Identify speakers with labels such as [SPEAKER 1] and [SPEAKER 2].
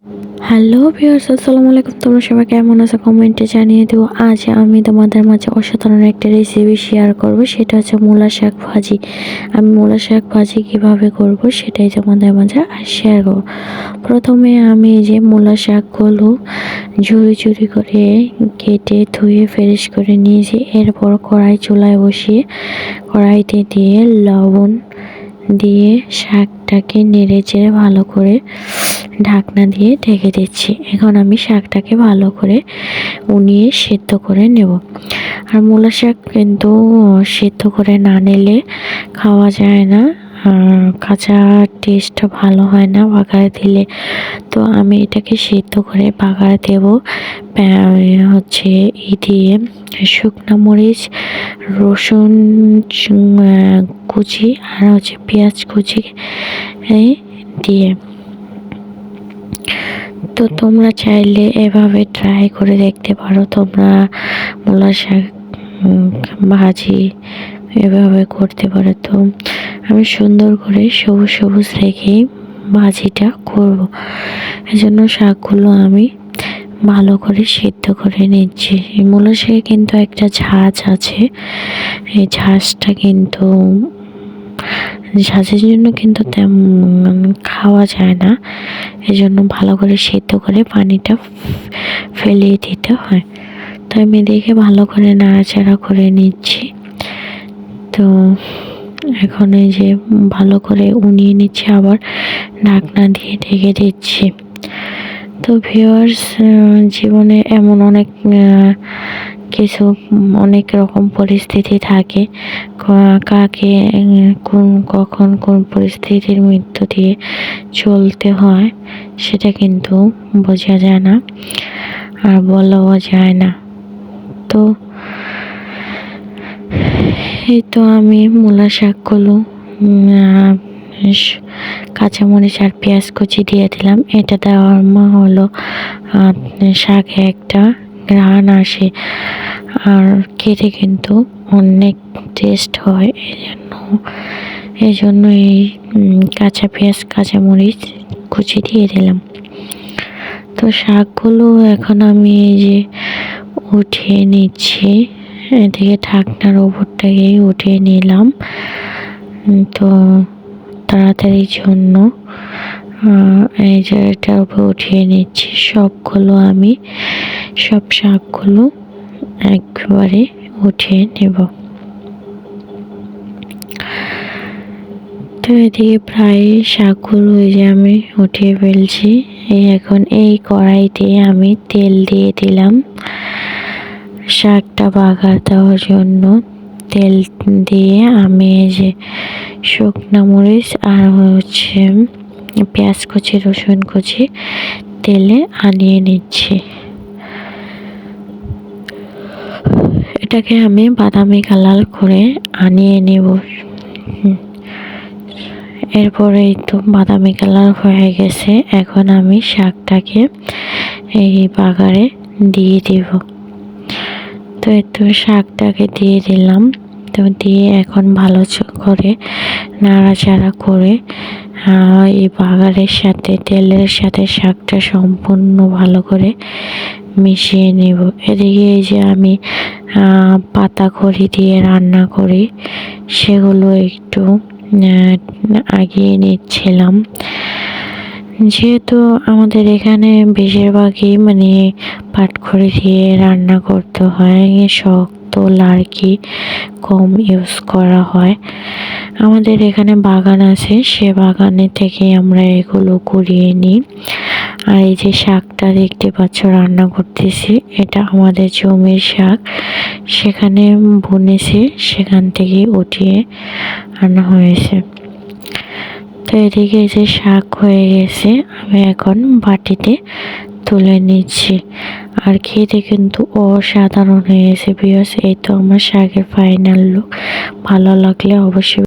[SPEAKER 1] Hello viewers, আসসালামু আলাইকুম। তোমরা সবাই কেমন আছো কমেন্টে জানিয়ে দিও। আজ আমি তোমাদের মাঝে অসাধারণ একটা রেসিপি শেয়ার করব, সেটা হচ্ছে মূলা শাক ভাজি। আমি মূলা শাক ভাজি কীভাবে করব সেটাই তোমাদের মাঝে শেয়ার করব। প্রথমে আমি এই যে মূলা শাকগুলো ঝুরি ঝুরি করে কেটে ধুয়ে ফ্রেশ করে নিয়েছি। এরপর কড়াই চুলায় বসিয়ে কড়াইতে দিয়ে লবণ দিয়ে শাকটাকে নেড়ে চেড়ে ভালো করে ঢাকনা দিয়ে ঢেকে দিচ্ছি। এখন আমি শাকটাকে ভালো করে উনিয়ে সেদ্ধ করে নেব। আর মূলা শাক কিন্তু সেদ্ধ করে না নিলে খাওয়া যায় না, কাঁচা টেস্টটা ভালো হয় না বাগারে দিলে। তো আমি এটাকে সেদ্ধ করে বাগারে দেব হচ্ছে দিয়ে শুকনো মরিচ, রসুন কুচি আর হচ্ছে পেঁয়াজ কুচি দিয়ে। তো তোমরা চাইলে এভাবে ট্রাই করে দেখতে পারো। তোমরা মূলা শাক ভাজি এভাবে করতে পারো। তো আমি সুন্দর করে সবুজ সবুজ রেখে ভাজিটা করব। এজন্য শাকগুলো আমি ভালো করে সিদ্ধ করে নিচ্ছি। মূলা শাকে কিন্তু একটা ঝাঁঝ আছে, এই ঝাঁঝটা কিন্তু ঝাঁঝের জন্য কিন্তু তেমন খাওয়া যায় না। এজন্য ভালো করে সিদ্ধ করে পানিটা ফেলিয়ে দিতে হয়। তো আমি দেখে ভালো করে নাড়াচাড়া করে নিচ্ছি। তো এখন এই যে ভালো করে উনিয়ে নিচ্ছি, আবার ঢাকনা দিয়ে ঢেকে দিচ্ছি। তো ভিউয়ার্স, জীবনে এমন অনেক কিছু অনেক রকম পরিস্থিতি থাকে, কাকে কখন কোন পরিস্থিতির মৃত্যু দিয়ে চলতে হয় সেটা কিন্তু বোঝা যায় না আর বলাও যায় না। তো এই তো আমি মূলা শাকগুলো কাঁচামরিচ আর পেঁয়াজ কুচি দিয়ে দিলাম। এটা দেওয়ার হলো শাকে একটা ঘ্রাণ আসে আর খেতে কিন্তু অনেক টেস্ট হয়। এই জন্য এই কাঁচা পেঁয়াজ কাঁচামরিচ কুচি দিয়ে দিলাম। তো শাকগুলো এখন আমি এই যে উঠিয়ে নিচ্ছি, এদিকে ঢাকনার ওপরটাকে উঠিয়ে নিলাম। তো তাড়াতাড়ির জন্য এই যে এটার উপর উঠিয়ে নিচ্ছি সবগুলো। আমি সব শাকগুলো একবারে উঠিয়ে নেব। তো এদিকে প্রায় শাকগুলো এই যে আমি উঠিয়ে ফেলছি। এখন এই কড়াইতে আমি তেল দিয়ে দিলাম শাকটা বাগার দেওয়ার জন্য। তেল দিয়ে আমি এই যে শুকনো মরিচ আর হচ্ছে পেঁয়াজ কুচি রসুন কুচি তেলে আনিয়ে নিচ্ছি। এটাকে আমি বাদামি কালার করে আনিয়ে নেব। এরপরে তো বাদামি কালার হয়ে গেছে। এখন আমি শাকটাকে এই বাগারে দিয়ে দিব। তো একটু শাকটাকে দিয়ে দিলাম। তো দিয়ে এখন ভালো করে নাড়াচাড়া করে এই বাগারের সাথে তেলের সাথে শাকটা সম্পূর্ণ ভালো করে মিশিয়ে নেব। এদিকে এই যে আমি পাতা খড়ি দিয়ে রান্না করি, সেগুলো একটু আগিয়ে নিচ্ছিলাম। যেহেতু আমাদের এখানে বেশিরভাগই পাটখড়ি দিয়ে রান্না করতে হয়, শক্ত লার্কি কম ইউজ করা হয়। আমাদের এখানে বাগান আছে, সে বাগানে থেকে আমরা এগুলো কুড়িয়ে নিই। আর এই যে শাকটা দেখতে পাচ্ছ রান্না করতেছি, এটা আমাদের জমির শাক, সেখানে বুনেছে, সেখান থেকে উঠিয়ে আনা হয়েছে। তো এদিকে যে শাক হয়ে গেছে, আমি এখন বাটিতে তুলে নিচ্ছি। আর খেতে কিন্তু অসাধারণ হয়েছে ভিউয়ার্স। এই তো আমার শাকের ফাইনাল লুক। ভালো লাগলে অবশ্যই